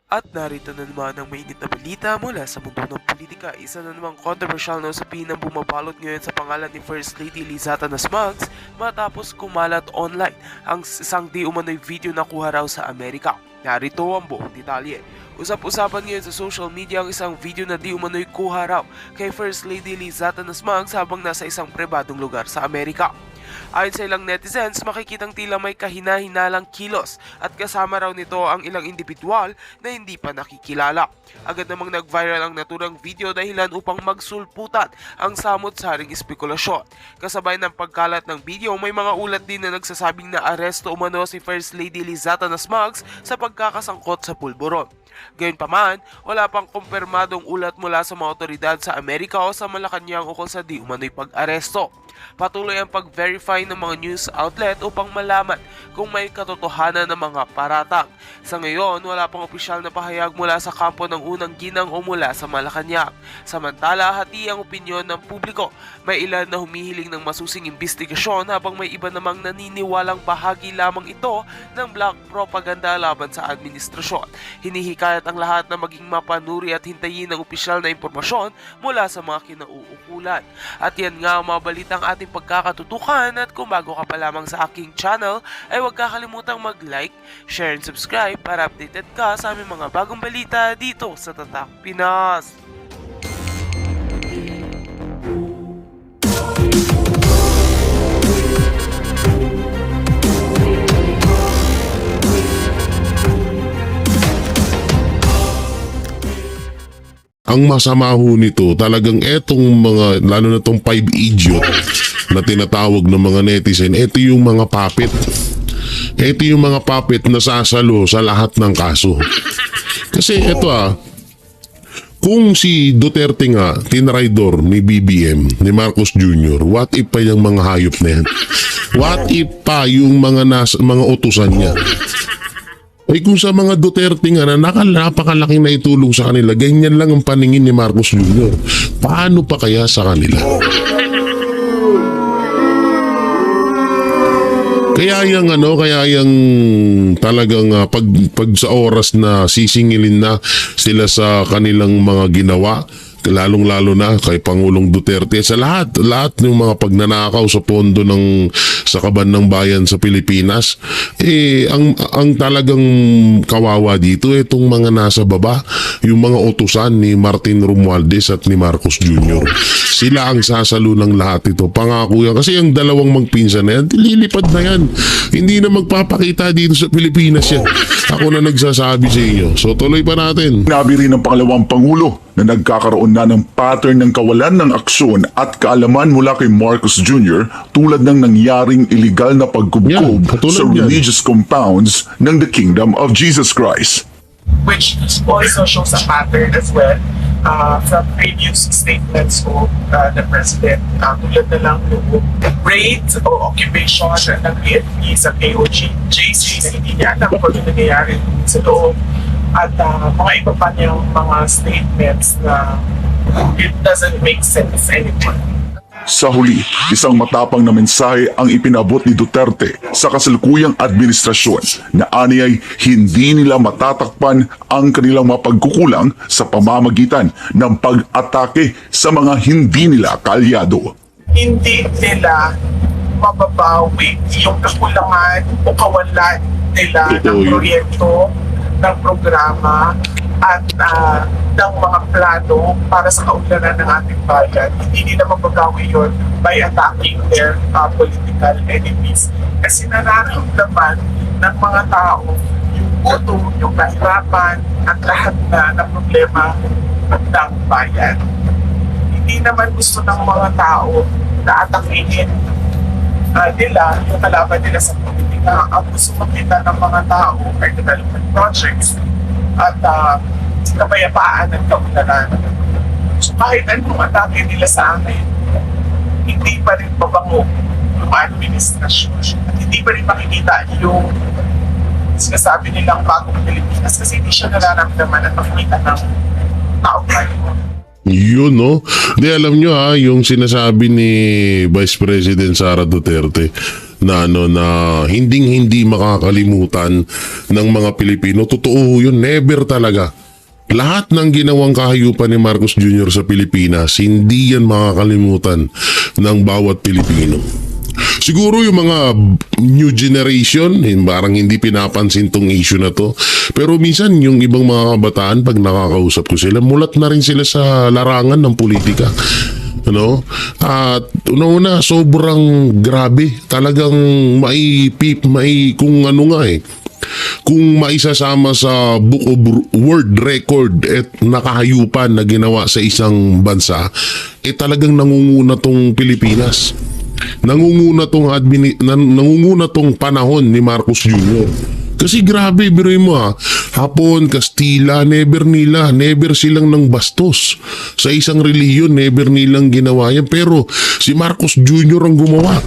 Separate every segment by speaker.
Speaker 1: At narito na naman ang mainit na balita mula sa mundo ng politika. Isa na namang controversial na usapin ang bumabalot ngayon sa pangalan ni First Lady Lizata Nasmags matapos kumalat online ang isang di umano'y video na kuha raw sa Amerika. Narito ang buong detalye. Usap-usapan ngayon sa social media ang isang video na di umano'y kuha raw kay First Lady Lizata Nasmags habang nasa isang pribadong lugar sa Amerika. Ayon sa ilang netizens, makikitang tila may kahina-hinalang kilos at kasama raw nito ang ilang individual na hindi pa nakikilala. Agad namang nag-viral ang naturang video dahilan upang magsulputan ang samot-saring espekulasyon. Kasabay ng pagkalat ng video, may mga ulat din na nagsasabing na aresto umano si First Lady Lizata Nasmags sa pagkakasangkot sa pulburon. Gayunpaman, wala pang kumpirmadong ulat mula sa mga otoridad sa Amerika o sa Malacanang ukol sa di umano'y pag-aresto. Patuloy ang pag-verify ng mga news outlet upang malaman kung may katotohanan ng mga paratang. Sa ngayon, wala pang opisyal na pahayag mula sa kampo ng unang ginang o mula sa Malacanang. Samantala, hati ang opinyon ng publiko. May ilan na humihiling ng masusing investigasyon habang may iba namang naniniwalang bahagi lamang ito ng black propaganda laban sa administrasyon. Hinihikayat ang lahat na maging mapanuri at hintayin ang opisyal na impormasyon mula sa mga kinauukulan. At yan nga ang mga balitang ating pagkakatutukan, at kung bago ka pa lamang sa aking channel ay huwag kakalimutang mag-like, share and subscribe para updated ka sa aming mga bagong balita dito sa Tatak Pinas.
Speaker 2: Ang masama ho nito, talagang etong mga, lalo na tong 5 idiot na tinatawag ng mga netizen, eto yung mga puppet. Eto yung mga puppet na sasalo sa lahat ng kaso. Kasi eto kung si Duterte nga, tinraidor ni BBM, ni Marcos Jr., what if pa yung mga hayop na yan? What if pa yung mga utusan niya? Ay kung sa mga Duterte nga na napakalaking na itulong sa kanila, ganyan lang ang paningin ni Marcos Jr. Paano pa kaya sa kanila? Kaya yung talagang pag sa oras na sisingilin na sila sa kanilang mga ginawa, lalong-lalo na kay Pangulong Duterte, sa lahat ng mga pagnanakaw sa pondo sa kaban ng bayan sa Pilipinas, ang talagang kawawa dito itong mga nasa baba, yung mga utusan ni Martin Romualdez at ni Marcos Jr. Sila ang sasalo ng lahat ito. Pangako yan. Kasi ang dalawang magpinsan na yan, lilipad na yan. Hindi na magpapakita dito sa Pilipinas yan. Ako na nagsasabi sa inyo. So tuloy pa natin.
Speaker 3: Sinabi rin ng pangalawang Pangulo na nagkakaroon na ng pattern ng kawalan ng aksyon at kaalaman mula kay Marcos Jr. tulad ng nangyaring iligal na pagkubkob sa religious compounds ng the Kingdom of Jesus Christ.
Speaker 4: Which also shows a pattern as well from previous statements of the President. Tulad na lang yung raid o occupation ng PNP sa KOG, JC na hindi niya alam kung ano nangyayari sa loob. At mga iba pa niyang mga statements na it doesn't make sense anymore.
Speaker 3: Sa huli, isang matapang na mensahe ang ipinabot ni Duterte sa kasalukuyang administrasyon na aniyay hindi nila matatakpan ang kanilang mapagkukulang sa pamamagitan ng pag-atake sa mga hindi nila kaalyado.
Speaker 4: Hindi nila mababawi yung kakulangan o kawalan nila ng proyekto, ng programa at ng mga plano para sa kaunlaran ng ating bayan. Hindi nila mababawi yun by attacking their political enemies. Kasi nararamdaman ng mga tao yung gutom, yung kahirapan at lahat na problema ng bayan. Hindi naman gusto ng mga tao na atakihin nila yung kalaban nila sa politika. Ang gusto makita ng mga tao ay development projects at kapayapaan ng kaunlaran. So kahit anong atake nila sa amin, hindi pa rin mabango yung administrasyon at hindi pa rin makikita yung sinasabi nilang bagong Pilipinas kasi hindi siya nararamdaman at makikita ng tao tayo.
Speaker 2: Yun, no? Di, alam nyo yung sinasabi ni Vice President Sara Duterte, na hindi makakalimutan ng mga Pilipino. Totoo yun, never talaga. Lahat ng ginawang kahayupan ni Marcos Jr. sa Pilipinas, hindi yan makakalimutan ng bawat Pilipino. Siguro yung mga new generation, parang hindi pinapansin tong issue na to. Pero minsan yung ibang mga kabataan, pag nakakausap ko sila, mulat na rin sila sa larangan ng politika. Ano? At una-una, sobrang grabe. Talagang kung ano nga kung maisasama sa Book of World Record at nakahayupan na ginawa sa isang bansa, talagang nangunguna tong Pilipinas. Nangunguna tong panahon ni Marcos Jr. Kasi grabe, biruin mo Hapon, Kastila, never silang nang bastos. Sa isang relihiyon, never nilang ginawa yan. Pero si Marcos Jr. ang gumawa.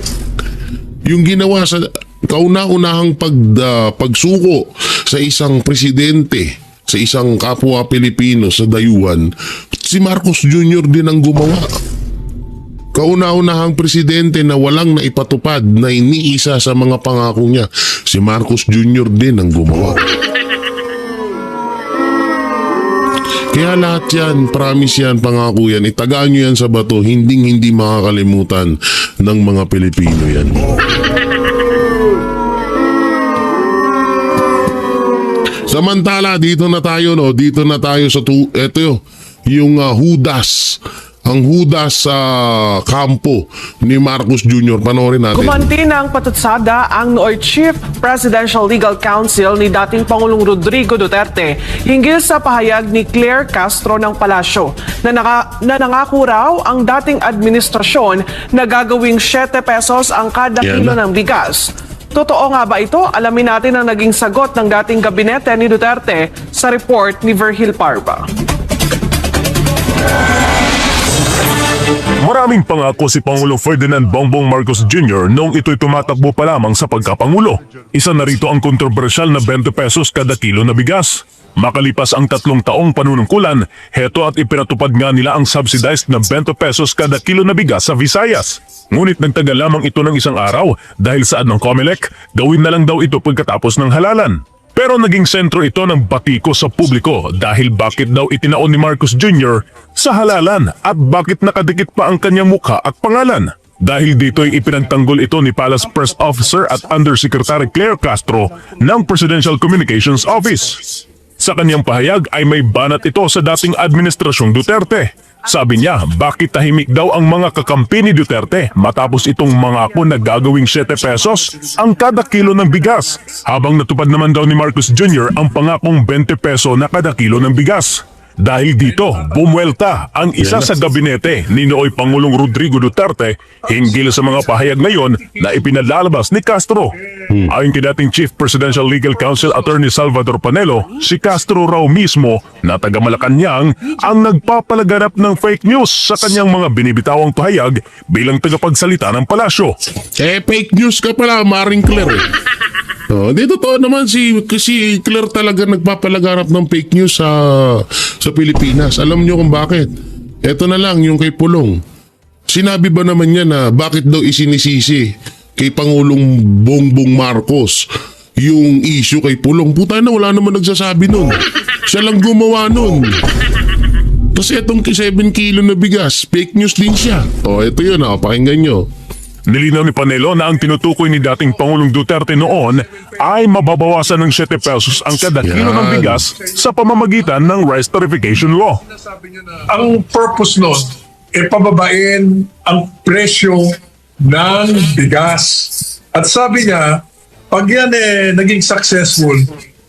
Speaker 2: Yung ginawa sa kauna-unahang pagsuko sa isang presidente, sa isang kapwa Pilipino sa dayuhan, si Marcos Jr. din ang gumawa. Kauna-unahang presidente na walang naipatupad na iniisa sa mga pangako niya, si Marcos Jr. din ang gumawa. Kaya lahat yan, promise yan, pangako yan, itagaan nyo yan sa bato, hindi makakalimutan ng mga Pilipino yan. Samantala, dito na tayo sa eto yung Judas. Ang Judas sa kampo ni Marcos Jr. Panoorin natin.
Speaker 5: Gumanti ng patutsada ang nooy Chief Presidential Legal Counsel ni dating Pangulong Rodrigo Duterte hinggil sa pahayag ni Claire Castro ng Palasyo na nangako raw ang dating administrasyon na gagawing 7 pesos ang kada kilo ng bigas. Totoo nga ba ito? Alamin natin ang naging sagot ng dating gabinete ni Duterte sa report ni Virgil Parva.
Speaker 6: Maraming pangako si Pangulong Ferdinand Bongbong Marcos Jr. noong ito'y tumatakbo pa lamang sa pagkapangulo. Isa na rito ang kontrobersyal na 20 pesos kada kilo na bigas. Makalipas ang 3 taong panunungkulan, heto at ipinatupad nga nila ang subsidized na 20 pesos kada kilo na bigas sa Visayas. Ngunit nagtagal lamang ito ng isang araw dahil saad ng COMELEC, gawin na lang daw ito pagkatapos ng halalan. Pero naging sentro ito ng batiko sa publiko dahil bakit daw itinaon ni Marcos Jr. sa halalan at bakit nakadikit pa ang kanyang mukha at pangalan. Dahil dito'y ipinagtanggol ito ni Palace Press Officer at Undersecretary Claire Castro ng Presidential Communications Office. Sa kanyang pahayag ay may banat ito sa dating administrasyong Duterte. Sabi niya, bakit tahimik daw ang mga kakampi ni Duterte matapos itong mangako na gagawing 7 pesos ang kada kilo ng bigas, habang natupad naman daw ni Marcos Jr. ang pangakong 20 peso na kada kilo ng bigas. Dahil dito, bumuelta ang isa sa gabinete ni nooy Pangulong Rodrigo Duterte hinggil sa mga pahayag ngayon na ipinalalabas ni Castro. Ayon kay dating Chief Presidential Legal Counsel Attorney Salvador Panelo, si Castro raw mismo na taga Malacanang ang nagpapalaganap ng fake news sa kanyang mga binibitawang pahayag bilang tagapagsalita ng palasyo.
Speaker 2: Fake news ka pala, Maring Claire. Di totoo naman si Claire talaga nagpapalaganap ng fake news sa Pilipinas. Alam niyo kung bakit? Ito na lang yung kay Pulong. Sinabi ba naman niya na bakit daw isinisisi kay Pangulong Bongbong Marcos yung issue kay Pulong? Puta na, wala naman nagsasabi nun. Siya lang gumawa nun. Kasi itong 7 kilo na bigas, fake news din siya. Ito yun, pakinggan nyo.
Speaker 6: Nilinaw ni Panelo na ang tinutukoy ni dating Pangulong Duterte noon ay mababawasan ng 7 pesos ang kada kilo ng bigas sa pamamagitan ng rice tarification law.
Speaker 7: Ang purpose nun, pababain ang presyo ng bigas. At sabi niya, pag yan naging successful,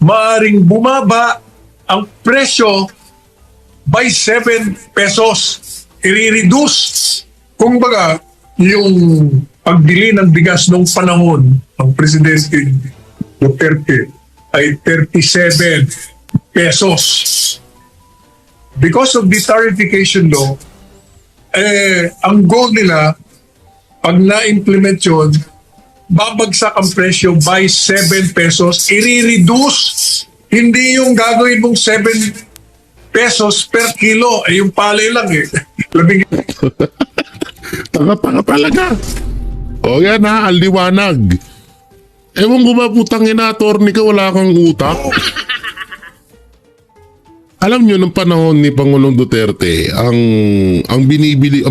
Speaker 7: maaring bumaba ang presyo by 7 pesos. I-reduce. Kung baga, yung pagbili ng bigas nung panahon ng Presidente Duterte ay 37 pesos. Because of the tarification law, ang goal nila, pag na-implement yun, babagsak ang presyo by 7 pesos. I-reduce. Hindi yung gagawin mong 7 pesos per kilo. Yung palay lang .
Speaker 2: Tanga-tanga talaga. O yan ha, aliwanag. Ewan ko ba putang ina, attorney ka, wala kang utak? Alam nyo, nung panahon ni Pangulong Duterte, ang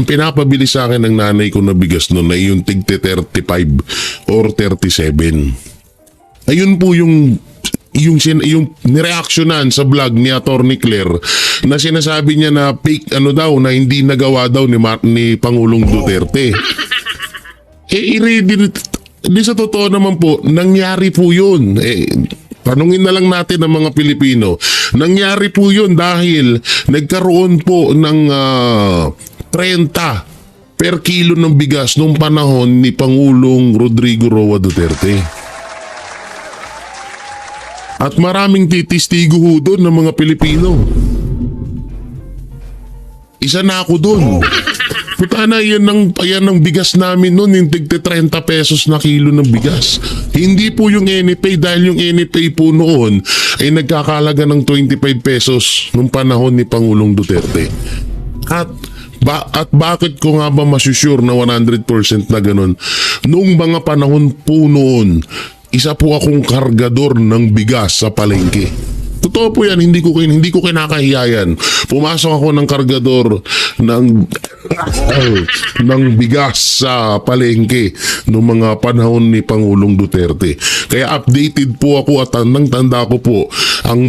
Speaker 2: pinapabili sa akin ng nanay ko na bigas noon ay yung tigte 35 or 37. Ayun po yung nireaksyonan sa vlog ni Attorney Claire na sinasabi niya na fake daw, na hindi nagawa daw ni Pangulong Duterte. Di sa totoo naman po, nangyari po yun. Tanungin na lang natin ang mga Pilipino. Nangyari po yun dahil nagkaroon po ng 30 per kilo ng bigas nung panahon ni Pangulong Rodrigo Roa Duterte. At maraming titistigo ho doon ng mga Pilipino. Isa na ako doon. Putana, yan ang bigas namin noon, yung tigte 30 pesos na kilo ng bigas. Hindi po yung NFA, dahil yung NFA po noon ay nagkakalaga ng 25 pesos nung panahon ni Pangulong Duterte. At bakit ko nga ba masusure na 100% na ganun? Noong mga panahon po noon, isa po akong kargador ng bigas sa palengke. Totoo po yan, hindi ko kinakahiya yan. Pumasok ako ng kargador ng bigas sa palengke noong mga panahon ni Pangulong Duterte. Kaya updated po ako at tanda ko po ang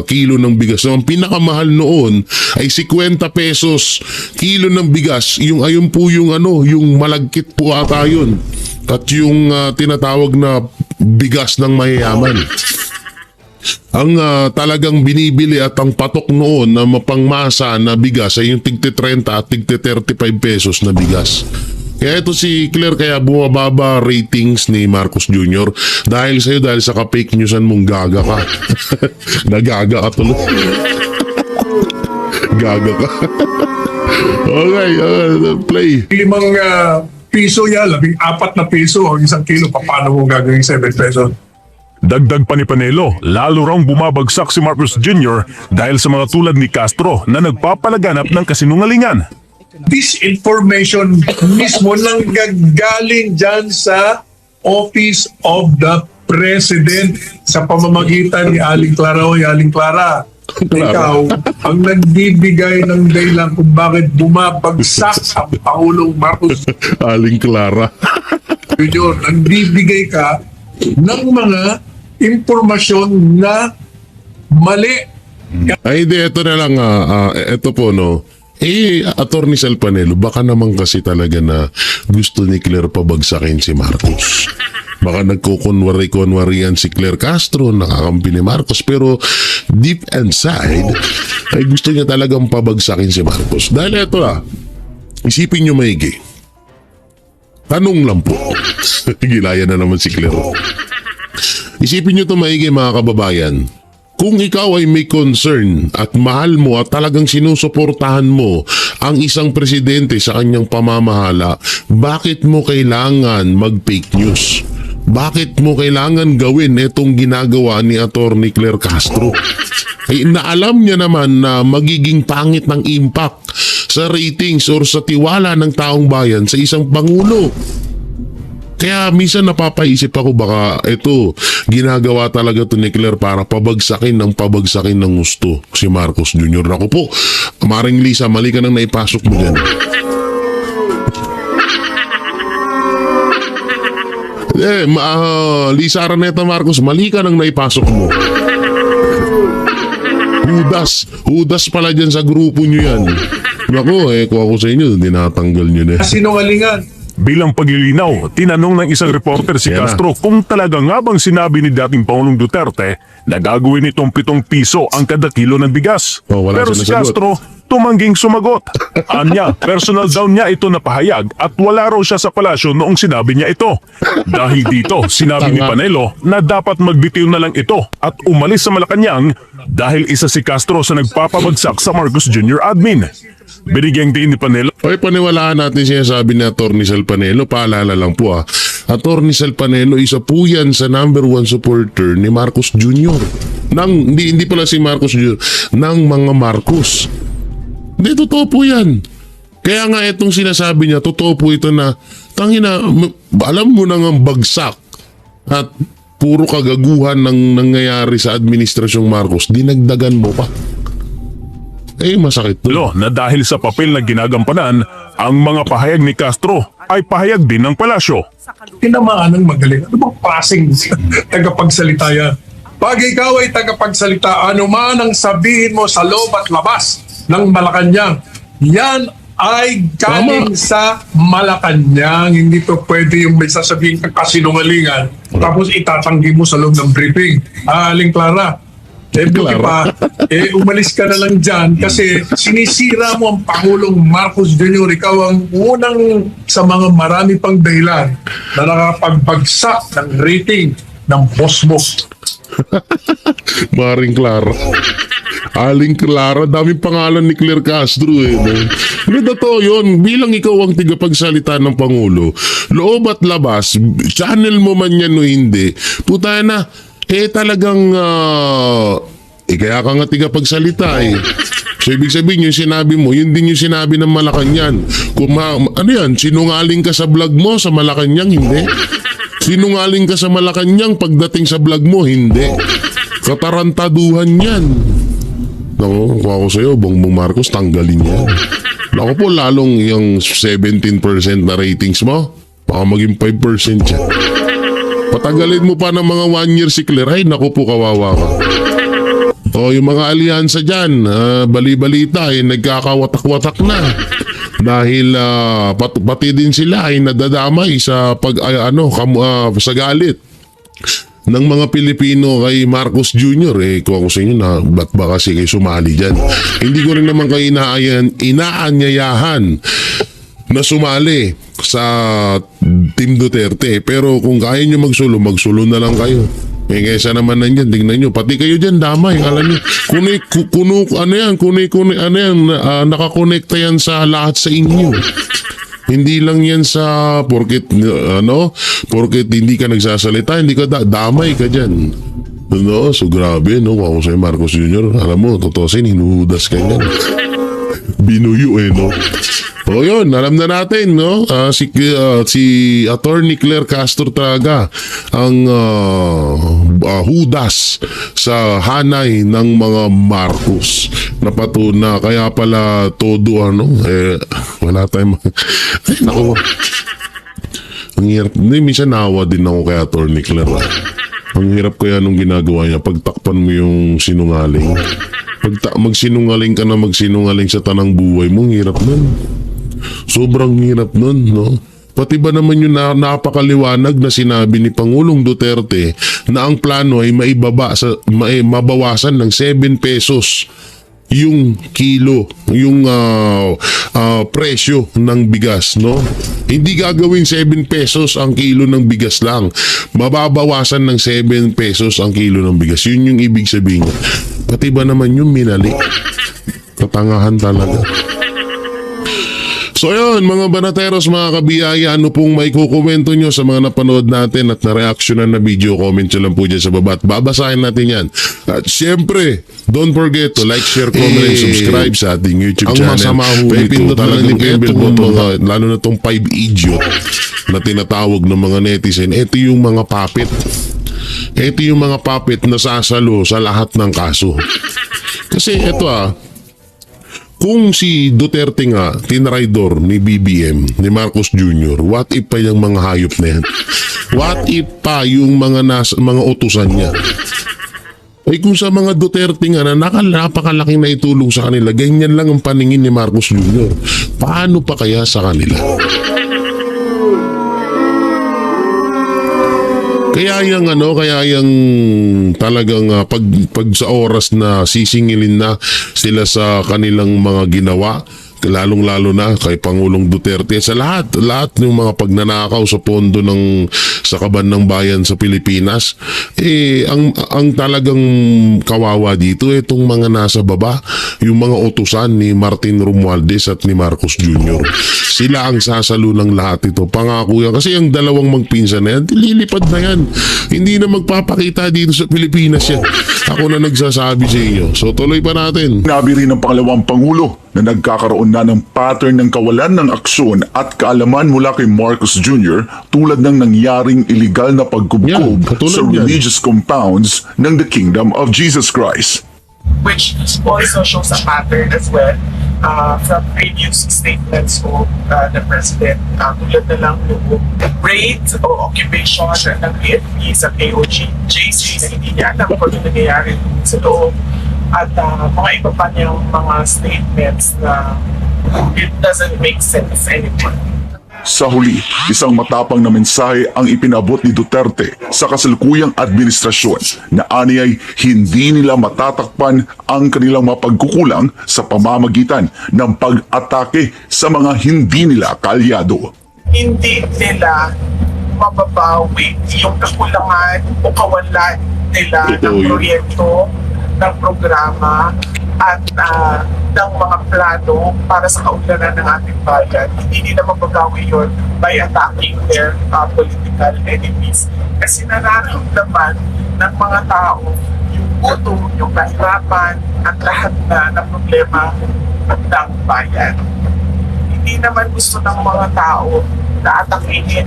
Speaker 2: kilo ng bigas. Ang pinakamahal noon ay 50 pesos kilo ng bigas. Ayun po yung malagkit po ata yun. At yung tinatawag na bigas ng mayayaman. Ang talagang binibili at ang patok noon na mapangmasa na bigas ay yung tigte 30 at tigte 35 pesos na bigas. Kaya ito si Claire, kaya bumababa ratings ni Marcos Jr. dahil sa ka-fake newsan mong gaga ka. Nagaga ka tuloy. Gaga ka. Okay, play.
Speaker 7: 5 piso yan, 14 na piso ang 1 kilo. Paano mo gagawin 7 pesos?
Speaker 6: Dagdag pa ni Panelo, lalo raw bumabagsak si Marcos Jr. dahil sa mga tulad ni Castro na nagpapalaganap ng kasinungalingan.
Speaker 7: Disinformation mismo nang gagaling dyan sa Office of the President sa pamamagitan ni Aling Clara. Aling Clara, ikaw ang nagbibigay ng dahilan kung bakit bumabagsak ang Pangulong Marcos
Speaker 2: Aling Clara.
Speaker 7: Jr. Nagbibigay ka ng mga impormasyon na mali.
Speaker 2: Ay, hindi, ito na lang, ito po, no. Attorney Sal Panelo, baka naman kasi talaga na gusto ni Claire pabagsakin si Marcos. Baka nagkukunwari-kunwarian si Claire Castro, nakakampi ni Marcos, pero deep inside, ay gusto niya talagang pabagsakin si Marcos. Dahil ito isipin niyo maigi. Tanong lang po. Gilaya na naman si Claire. Isipin nyo ito maigi mga kababayan. Kung ikaw ay may concern at mahal mo at talagang sinusuportahan mo ang isang presidente sa kanyang pamamahala, bakit mo kailangan mag-fake news? Bakit mo kailangan gawin itong ginagawa ni Attorney Claire Castro? Ay naalam niya naman na magiging pangit ng impact sa ratings or sa tiwala ng taong bayan sa isang pangulo. Kaya minsan napapaisip ako, baka ito, ginagawa talaga ito ni Claire para pabagsakin ng gusto si Marcos Jr. Ako po, Maring Lisa, mali ka nang naipasok mo dyan. Lisa Araneta Marcos, mali ka nang naipasok mo. Hudas pala dyan sa grupo nyo yan. Naku, kung ako sa inyo, dinatanggal nyo na.
Speaker 7: Sinungalingan.
Speaker 6: Bilang paglilinaw, tinanong ng isang reporter si
Speaker 2: Yan
Speaker 6: Castro kung talaga nga bang sinabi ni dating Pangulong Duterte na gagawin itong 7 piso ang kada kilo ng bigas.
Speaker 2: Wala
Speaker 6: Pero
Speaker 2: siya
Speaker 6: si
Speaker 2: nasagot.
Speaker 6: Castro, tumangging sumagot. Anya, personal daw niya ito na pahayag at wala raw siya sa palasyo noong sinabi niya ito. Dahil dito, sinabi ni Panelo na dapat magbitiw na lang ito at umalis sa Malacanang dahil isa si Castro sa nagpapabagsak sa Marcos Jr. admin. Binigyang din ni Panelo.
Speaker 2: Okay, paniwalaan natin siya sabi ni Attorney Sal Panelo. Paalala lang po Attorney Sal Panelo, isa po yan sa number 1 supporter ni Marcos Jr. Hindi pala si Marcos Jr. ng mga Marcos. Hindi, totoo po yan. Kaya nga itong sinasabi niya, totoo po ito na, tangina, alam mo na nga bagsak at puro kagaguhan ng nangyayari sa Administrasyong Marcos, dinagdagan mo pa. Eh, masakit to.
Speaker 6: Lo na dahil sa papel na ginagampanan, ang mga pahayag ni Castro ay pahayag din ng palasyo.
Speaker 7: Tinamaan ng magaling. Ano bang klaseng tagapagsalita yan? Pag ikaw ay tagapagsalita, ano man ang sabihin mo sa loob at labas ng Malacanang, yan ay galing sa Malacanang. Hindi to pwede yung may sasabihin kang kasinungalingan tapos itatanggi mo sa loob ng briefing. Aling Clara, buti pa, umalis ka na lang dyan kasi sinisira mo ang Pangulong Marcos Jr. Ikaw ang unang sa mga marami pang dahilan na nakapagbagsak ng rating ng boss mo.
Speaker 2: Maring Clara. Aling Clara, daming pangalan ni Claire Castro eh. No? Hindi totoo yun. Bilang ikaw ang tigapagsalita ng Pangulo, loob at labas, channel mo man yan o hindi, puta na, talagang, kaya ka nga tigapagsalita eh. So, ibig sabihin, yung sinabi mo, yun din yung sinabi ng Malacanang. Kung ano yan, sinungaling ka sa vlog mo, sa Malacanang, hindi. Sinungaling ka sa Malacanang, pagdating sa vlog mo, hindi. Katarantaduhan yan. Naku, kung ako sa'yo, Bongbong Marcos, tanggalin yan. Naku po, lalong yung 17% na ratings mo, baka maging 5% yan. Patagalin mo pa ng mga 1 year si Claire, ay naku po, kawawa ka. O, yung mga alyansa dyan, bali-balita, nagkakawatak-watak na. Dahil pati din sila ay nadadamay sa sa galit ng mga Pilipino kay Marcos Jr. Kung ako sa inyo, ba't ba kasi kayo sumali dyan? Hindi ko rin naman kayo inaanyayahan na sumali sa Team Duterte. Pero kung kaya nyo magsulo na lang kayo. Kaysa naman nandiyan, tingnan nyo, pati kayo dyan, damay, alam nyo, nakakonekta yan sa lahat sa inyo. Hindi lang yan sa, porket hindi ka nagsasalita, hindi ka damay ka dyan. No? So grabe, no? Ako sa'yo, Marcos Jr., alam mo, totosin, hinuhudas ka yan. Binuyo no? O yun, alam na natin, no? Si Attorney Claire Castro talaga ang hudas sa hanay ng mga Marcos. Napatuna, kaya pala todo wala tayong naku. Ang hirap, minsan nawa din ako kay Attorney Claire. Ang hirap kaya nung ginagawa niya, pagtakpan mo yung sinungaling. Magsinungaling ka na magsinungaling sa tanang buhay mo, hirap nun. Sobrang hirap nun, no? Pati ba naman yung napakaliwanag na sinabi ni Pangulong Duterte na ang plano ay mabawasan ng 7 pesos yung kilo, yung presyo ng bigas, no? Hindi gagawin 7 pesos ang kilo ng bigas lang. Mababawasan ng 7 pesos ang kilo ng bigas. Yun yung ibig sabihin niya. Pati ba naman yung minali? Katangahan talaga. So yun, mga banateros, mga kabiyaya, ano pong may kukomento nyo sa mga napanood natin at na-reactionan na video, comment nyo lang po dyan sa baba at babasahin natin yan. At syempre, don't forget to like, share, comment, and subscribe sa ating YouTube channel. Ang masama ho ito, talagang lalo na tong 5 idiot na tinatawag ng mga netizen, ito yung mga puppet. Ito yung mga puppet na sasalo sa lahat ng kaso. Kasi ito kung si Duterte nga, tinraidor ni BBM, ni Marcos Jr., what if pa yung mga hayop na yan? What if pa yung mga utusan niya? Ay kung sa mga Duterte nga na napakalaking na itulong sa kanila, ganyan lang ang paningin ni Marcos Jr. Paano pa kaya sa kanila? Kaya yung talagang pag sa oras na sisingilin na sila sa kanilang mga ginawa, lalong-lalo na kay Pangulong Duterte, sa lahat ng mga pagnanakaw sa pondo sa kaban ng bayan sa Pilipinas, ang talagang kawawa dito itong mga nasa baba, yung mga utusan ni Martin Romualdez at ni Marcos Jr. Sila ang sasalo ng lahat ito. Pangako yan. Kasi ang dalawang magpinsan na yan, lilipad na yan. Hindi na magpapakita dito sa Pilipinas yan. Ako na nagsasabi sa inyo. So tuloy pa natin.
Speaker 3: Sinabi rin ng pangalawang Pangulo na nagkakaroon na ng pattern ng kawalan ng aksyon at kaalaman mula kay Marcos Jr. tulad ng nangyaring iligal na
Speaker 2: Yan,
Speaker 3: pagkubkob
Speaker 2: katulad
Speaker 3: sa
Speaker 2: yan.
Speaker 3: religious compounds ng the Kingdom of Jesus Christ.
Speaker 4: which also shows a pattern as well from previous statements of the President. Tulad na lang yung raid o occupation ng PNP sa KOG, JC na hindi niya alam kung ano nangyayari sa loob at mga iba pa niyang mga statements na it doesn't make sense anymore.
Speaker 3: Sa huli, isang matapang na mensahe ang ipinabot ni Duterte sa kasalukuyang administrasyon na aniyay hindi nila matatakpan ang kanilang mapagkukulang sa pamamagitan ng pag-atake sa mga hindi nila kaalyado.
Speaker 4: Hindi nila mababawi yung kakulangan o kawalan nila
Speaker 2: Totoo
Speaker 4: ng
Speaker 2: yun.
Speaker 4: proyekto, ng programa at ng mga plano para sa kaunlaran ng ating bayan. Hindi nila mababawi yun by attacking their political enemies. Kasi nararamdaman ng mga tao yung gutom, yung kahirapan at lahat na problema ng bayan. Hindi naman gusto ng mga tao na atakihin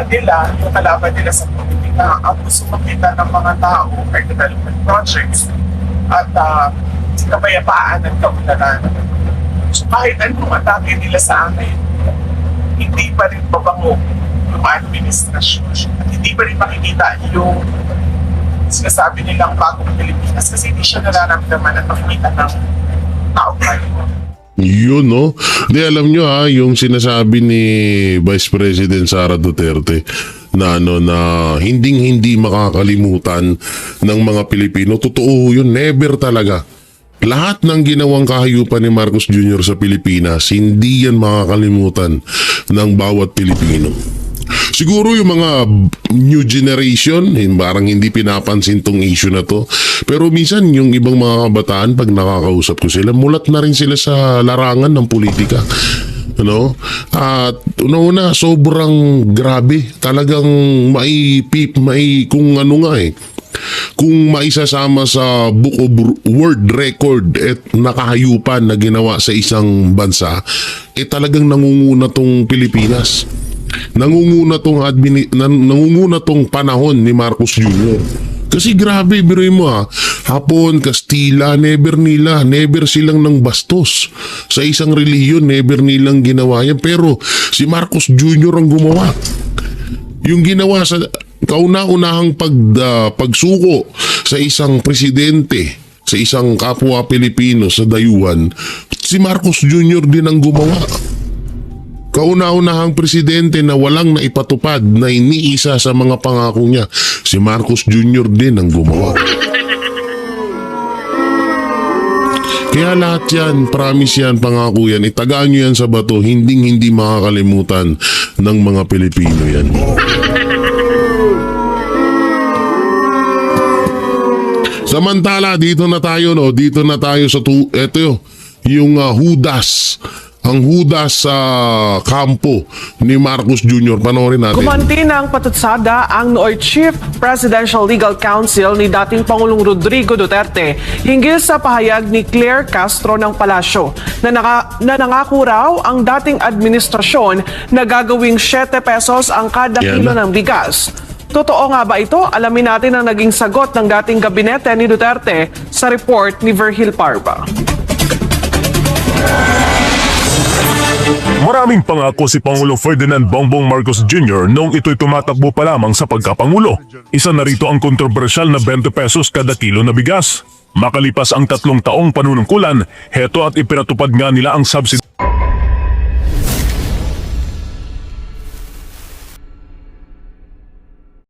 Speaker 4: nila yung kalaban nila sa politika. Ang gusto makita ng mga tao ay development projects at kapayapaan ng kaunlaran. So kahit anong atake nila sa amin, hindi pa rin pabango yung administrasyon at hindi pa rin makikita yung sinasabi nilang bagong Pilipinas kasi hindi siya nararamdaman at makikita ng tao tayo.
Speaker 2: Yun, no? Di, alam nyo ha, yung sinasabi ni Vice President Sara Duterte na hindi makakalimutan ng mga Pilipino. Totoo yun, never talaga. Lahat ng ginawang kahayupan ni Marcos Jr. sa Pilipinas, hindi yan makakalimutan ng bawat Pilipino. Siguro yung mga new generation, parang hindi pinapansin tong issue na to. Pero minsan yung ibang mga kabataan, pag nakakausap ko sila, mulat na rin sila sa larangan ng politika. Ano? At una-una, sobrang grabe. Talagang kung ano nga kung maisasama sa Book of World Record at nakahayupan na ginawa sa isang bansa, talagang nangunguna tong Pilipinas. Nangunguna tong panahon ni Marcos Jr. Kasi grabe, biruin mo Hapon, Kastila, never silang nang bastos. Sa isang relihiyon, never nilang ginawa yan. Pero si Marcos Jr. ang gumawa. Yung ginawa sa kauna-unahang pagsuko sa isang presidente, sa isang kapwa Pilipino sa dayuhan, si Marcos Jr. din ang gumawa. Kauna-unahang presidente na walang naipatupad na iniisa sa mga pangako niya, si Marcos Jr. din ang gumawa. Kaya lahat yan, promise yan, pangako yan, itagaan nyo yan sa bato, hindi makakalimutan ng mga Pilipino yan. Samantala, dito na tayo sa eto yung Judas. Ang Judas sa kampo ni Marcos Jr. Panoorin natin.
Speaker 5: Gumanti ng patutsada ang nooy Chief Presidential Legal Counsel ni dating Pangulong Rodrigo Duterte hinggil sa pahayag ni Claire Castro ng Palasyo na nangako raw ang dating administrasyon na gagawing 7 pesos ang kada
Speaker 2: Yan
Speaker 5: kilo
Speaker 2: na.
Speaker 5: ng bigas. Totoo nga ba ito? Alamin natin ang naging sagot ng dating gabinete ni Duterte sa report ni Virgil Parva.
Speaker 6: Maraming pangako si Pangulong Ferdinand Bongbong Marcos Jr. noong ito'y tumatakbo pa lamang sa pagkapangulo. Isa na rito ang kontrobersyal na 20 pesos kada kilo na bigas. Makalipas ang 3 taong panunungkulan, heto at ipinatupad nga nila ang subsidy